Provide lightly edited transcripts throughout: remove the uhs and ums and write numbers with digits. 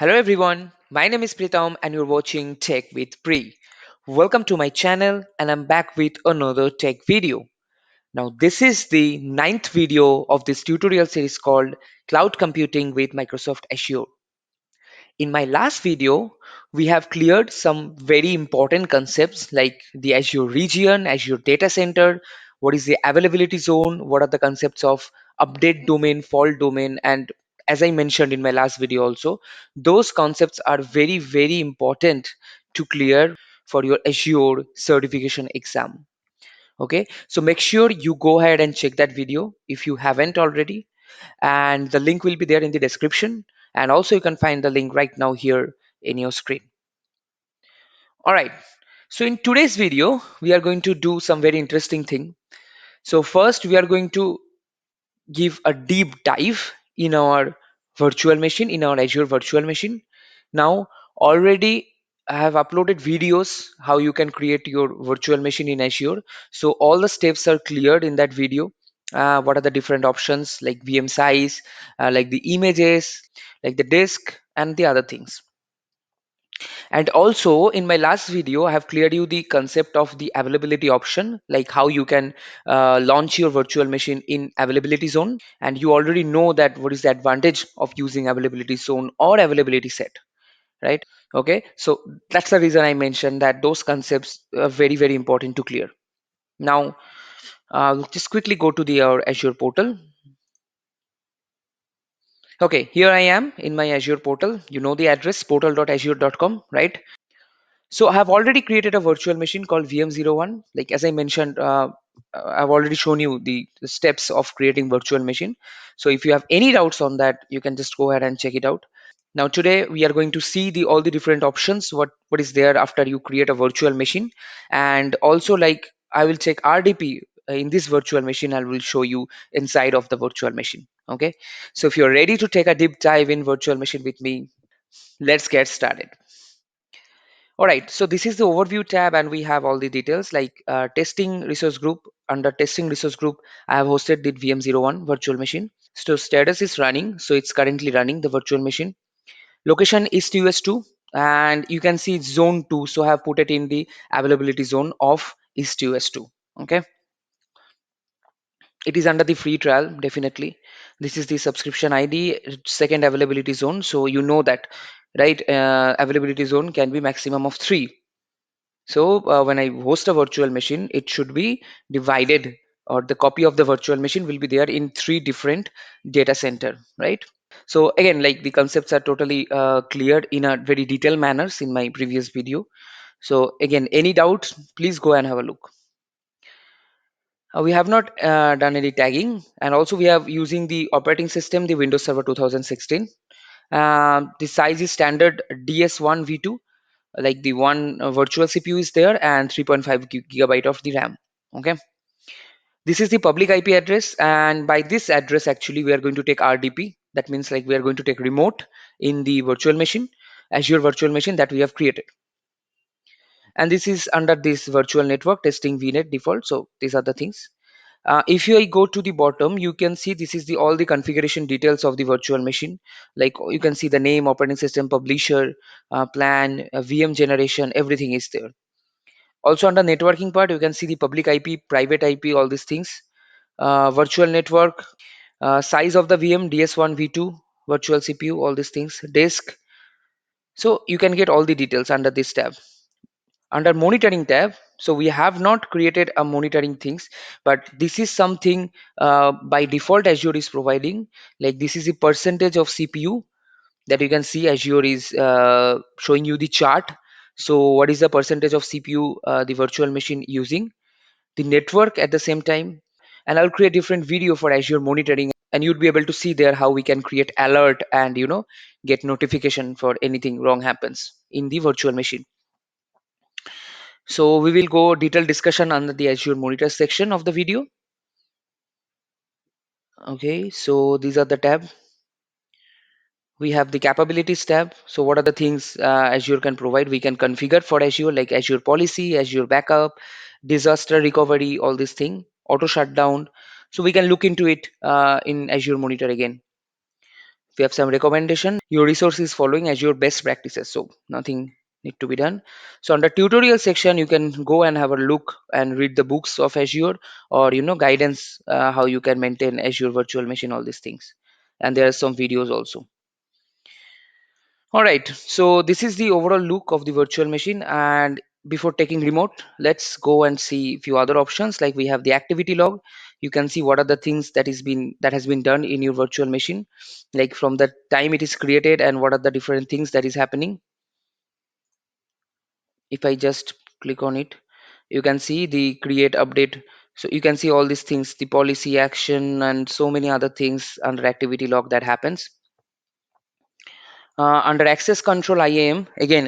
Hello everyone, my name is Pritam and you're watching Tech with Pri. Welcome to my channel and I'm back with another tech video. Now this is the ninth video of this tutorial series called Cloud Computing with Microsoft Azure. In my last video, we have cleared some very important concepts like the Azure region, Azure data center, what is the availability zone, what are the concepts of update domain, fault domain, and as I mentioned in my last video also, those concepts are very, very important to clear for your Azure certification exam. Okay, so make sure you go ahead and check that video if you haven't already, and the link will be there in the description, and also you can find the link right now here in your screen. All right, so in today's video we are going to do some very interesting thing. So first we are going to give a deep dive in our virtual machine, in our Azure virtual machine. Now already I have uploaded videos how you can create your virtual machine in Azure. So all the steps are cleared in that video. What are the different options like VM size, like the images, like the disk and the other things. And also in my last video, I have cleared you the concept of the availability option, like how you can launch your virtual machine in availability zone. And you already know that what is the advantage of using availability zone or availability set, right? Okay, so that's the reason I mentioned that those concepts are very, very important to clear. Now, just quickly go to the our Azure portal. Okay, here I am in my Azure portal. You know the address portal.azure.com, right? So I have already created a virtual machine called VM01. Like as I mentioned, I've already shown you the steps of creating virtual machine. So if you have any doubts on that, you can just go ahead and check it out. Now today we are going to see the all the different options, what is there after you create a virtual machine, and also like I will check RDP in this virtual machine. I will show you inside of the virtual machine. Okay, so if you're ready to take a deep dive in virtual machine with me, let's get started. All right, so this is the overview tab, and we have all the details like testing resource group. Under testing resource group, I have hosted the VM01 virtual machine. So status is running, so it's currently running the virtual machine. Location is TUS2, and you can see zone 2. So I have put it in the availability zone of East TUS2. Okay, it is under the free trial, definitely. This is the subscription ID, second availability zone. So you know that, right? Availability zone can be maximum of 3. So when I host a virtual machine, it should be divided, or the copy of the virtual machine will be there in 3 different data center, right? So again, like the concepts are totally cleared in a very detailed manners in my previous video. So again, any doubts, please go and have a look. We have not done any tagging, and also we have using the operating system, the Windows Server 2016. The size is standard DS1 V2, like the one virtual CPU is there, and 3.5 gigabyte of the RAM. Okay, this is the public IP address, and by this address actually we are going to take RDP. That means like we are going to take remote in the virtual machine, Azure virtual machine that we have created. And this is under this virtual network testing VNet default. So these are the things. If you go to the bottom, you can see this is the all the configuration details of the virtual machine. Like you can see the name, operating system, publisher, plan, VM generation, everything is there. Also under networking part, you can see the public IP, private IP, all these things. Virtual network, size of the VM, DS1, V2, virtual CPU, all these things, disk. So you can get all the details under this tab. Under monitoring tab, so we have not created a monitoring things, but this is something by default Azure is providing. Like this is the percentage of CPU that you can see Azure is showing you the chart. So what is the percentage of CPU the virtual machine using, the network at the same time. And I'll create different video for Azure monitoring, and you'd be able to see there how we can create alert and get notification for anything wrong happens in the virtual machine. So we will go detailed discussion under the Azure monitor section of the video. Okay, so these are the tab. We have the capabilities tab. So what are the things Azure can provide? We can configure for Azure like Azure policy, Azure backup, disaster recovery, all these thing, auto shutdown. So we can look into it in Azure monitor again. If you have some recommendation, your resource is following Azure best practices, so nothing need to be done. So under tutorial section, you can go and have a look and read the books of Azure, or guidance, how you can maintain Azure virtual machine, all these things. And there are some videos also. All right, so this is the overall look of the virtual machine. And before taking remote, let's go and see a few other options. Like we have the activity log. You can see what are the things that has been done in your virtual machine, like from the time it is created, and what are the different things that is happening. If I just click on it, you can see the create update. So you can see all these things, the policy action and so many other things under activity log that happens. Under access control IAM, again,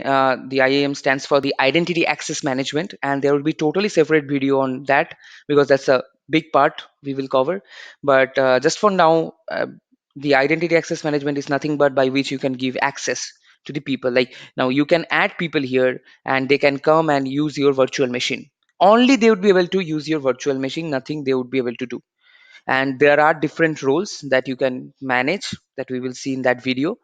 the IAM stands for the identity access management, and there will be totally separate video on that, because that's a big part we will cover. But just for now, the identity access management is nothing but by which you can give access to the people. Like now you can add people here, and they can come and use your virtual machine. Only they would be able to use your virtual machine, nothing they would be able to do. And there are different roles that you can manage, that we will see in that video,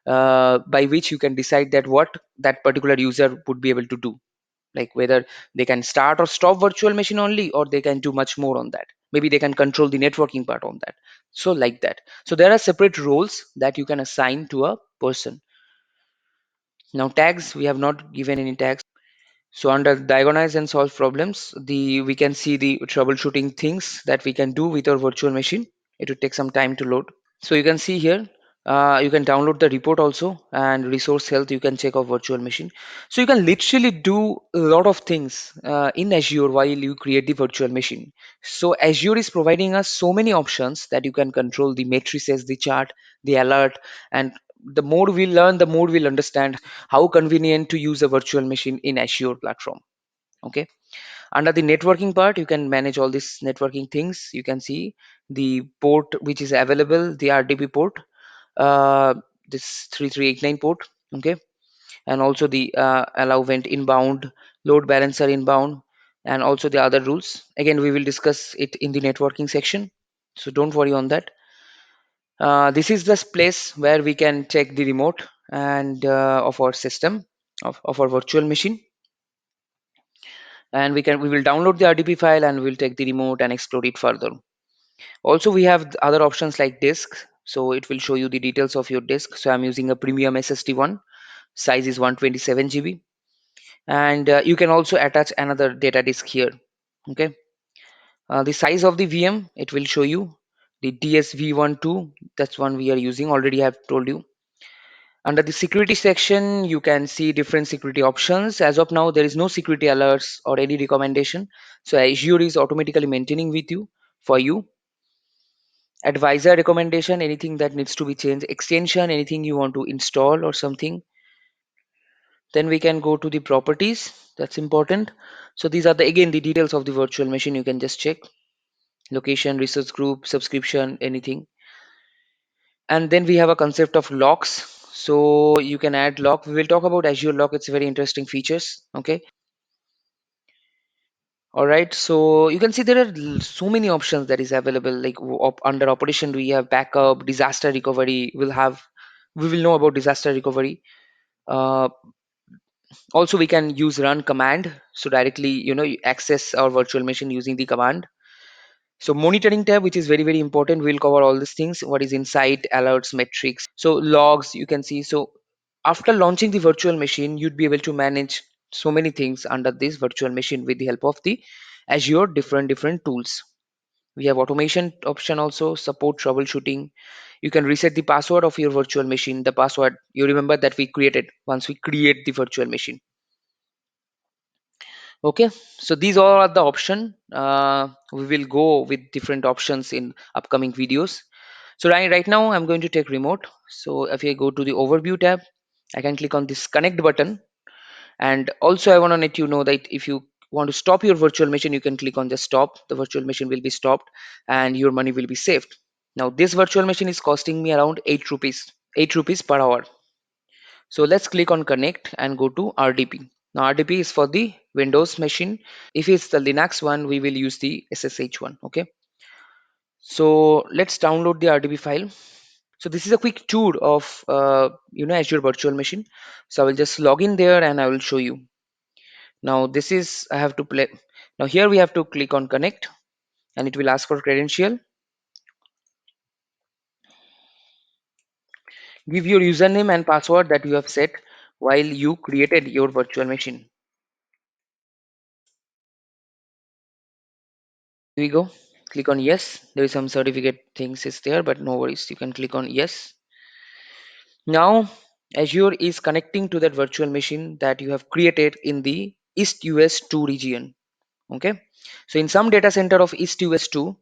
by which you can decide that what that particular user would be able to do, like whether they can start or stop virtual machine only, or they can do much more on that. Maybe they can control the networking part on that. So like that, so there are separate roles that you can assign to a person. Now tags, we have not given any tags. So under diagnose and solve problems, the we can see the troubleshooting things that we can do with our virtual machine. It will take some time to load. So you can see here, you can download the report also, and resource health you can check of virtual machine. So you can literally do a lot of things in Azure while you create the virtual machine. So Azure is providing us so many options that you can control the matrices, the chart, the alert, and the more we learn, the more we'll understand how convenient to use a virtual machine in Azure platform. Okay. Under the networking part, you can manage all these networking things. You can see the port which is available, the RDP port, uh, this 3389 port. Okay. And also the allow vent inbound, load balancer inbound, and also the other rules. Again, we will discuss it in the networking section, so don't worry on that. This is the place where we can check the remote and of our system, of our virtual machine. And we will download the RDP file, and we'll take the remote and explore it further. Also, we have other options like disk. So it will show you the details of your disk. So I'm using a premium SSD one. Size is 127 GB. And you can also attach another data disk here. Okay. The size of the VM, it will show you the DSV12. That's one we are using. Already I have told you. Under the security section, you can see different security options. As of now, there is no security alerts or any recommendation. So Azure is automatically maintaining with you for you. Advisor recommendation, anything that needs to be changed. Extension, anything you want to install or something. Then we can go to the properties. That's important. So these are the again the details of the virtual machine. You can just check location, research group, subscription, anything. And then we have a concept of locks. So you can add lock. We will talk about Azure lock. It's very interesting features. Okay. All right. So you can see there are so many options that is available. Like under operation, we have backup, disaster recovery. We will know about disaster recovery. Uh, Also, we can use run command. So directly, you access our virtual machine using the command. So monitoring tab, which is very, very important. We'll cover all these things. What is inside, alerts, metrics. So logs, you can see. So after launching the virtual machine, you'd be able to manage so many things under this virtual machine with the help of the Azure different tools. We have automation option also, support troubleshooting. You can reset the password of your virtual machine. The password you remember that we created once we create the virtual machine. Okay, so these all are the option. We will go with different options in upcoming videos. So right now I'm going to take remote. So if I go to the overview tab, I can click on this connect button. And also I want to let you know that if you want to stop your virtual machine, you can click on the stop. The virtual machine will be stopped and your money will be saved. Now this virtual machine is costing me around 8 rupees, 8 rupees per hour. So let's click on connect and go to RDP. Now RDP is for the Windows machine. If it's the Linux one, we will use the SSH one. Okay. So let's download the RDP file. So this is a quick tour of Azure Virtual Machine. So I will just log in there and I will show you. Now this is I have to play. Now here we have to click on connect and it will ask for credential. Give your username and password that you have set while you created your virtual machine. Here we go. Click on yes. There is some certificate things is there, but no worries. You can click on yes. Now Azure is connecting to that virtual machine that you have created in the East US 2 region. Okay. So in some data center of East US 2,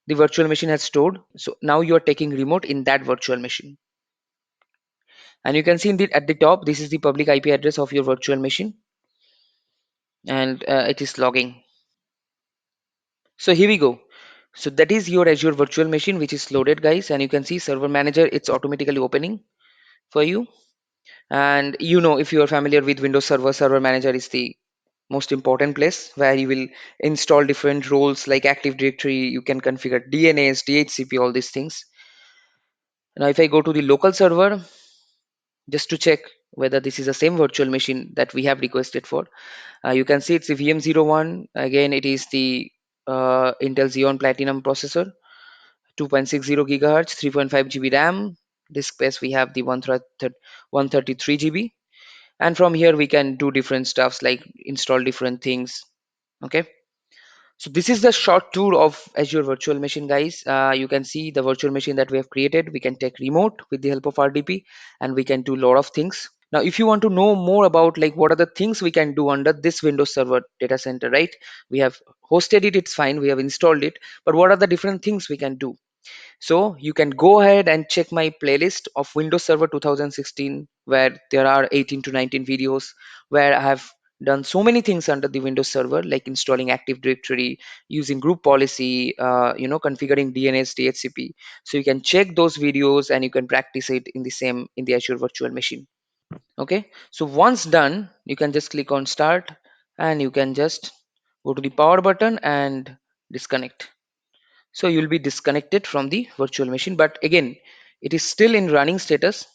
the virtual machine has stored. So now you are taking remote in that virtual machine. And you can see at the top, this is the public IP address of your virtual machine, and it is logging. So here we go. So that is your Azure virtual machine, which is loaded, guys. And you can see server manager, it's automatically opening for you. And if you are familiar with Windows Server, server manager is the most important place where you will install different roles like Active Directory. You can configure DNS, DHCP, all these things. Now, if I go to the local server, just to check whether this is the same virtual machine that we have requested for, you can see it's the VM01. Again, it is the Intel Xeon Platinum processor, 2.60 gigahertz, 3.5 GB RAM. Disk space we have the 133 GB, and from here we can do different stuffs like install different things. Okay, so this is the short tour of Azure Virtual Machine, guys. You can see the virtual machine that we have created. We can take remote with the help of RDP, and we can do a lot of things. Now if you want to know more about like what are the things we can do under this Windows Server data center, right? We have hosted it, it's fine, we have installed it, but what are the different things we can do? So you can go ahead and check my playlist of Windows Server 2016, where there are 18 to 19 videos where I have done so many things under the Windows Server, like installing Active Directory, using group policy, configuring DNS, DHCP. So you can check those videos and you can practice it in the Azure Virtual Machine. Okay. So once done, you can just click on Start and you can just go to the power button and disconnect. So you'll be disconnected from the virtual machine, but again it is still in running status.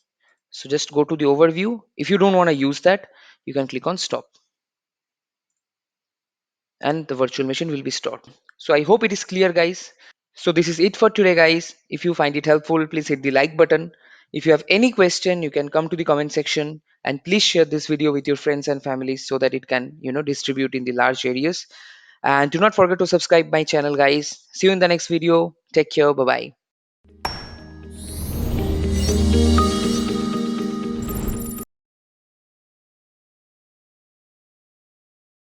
So just go to the overview. If you don't want to use that, you can click on stop and the virtual machine will be stopped. So I hope it is clear, guys. So this is it for today, guys. If you find it helpful, please hit the like button. If you have any question, you can come to the comment section and please share this video with your friends and families so that it can distribute in the large areas. And do not forget to subscribe my channel, guys. See you in the next video. Take care. Bye bye.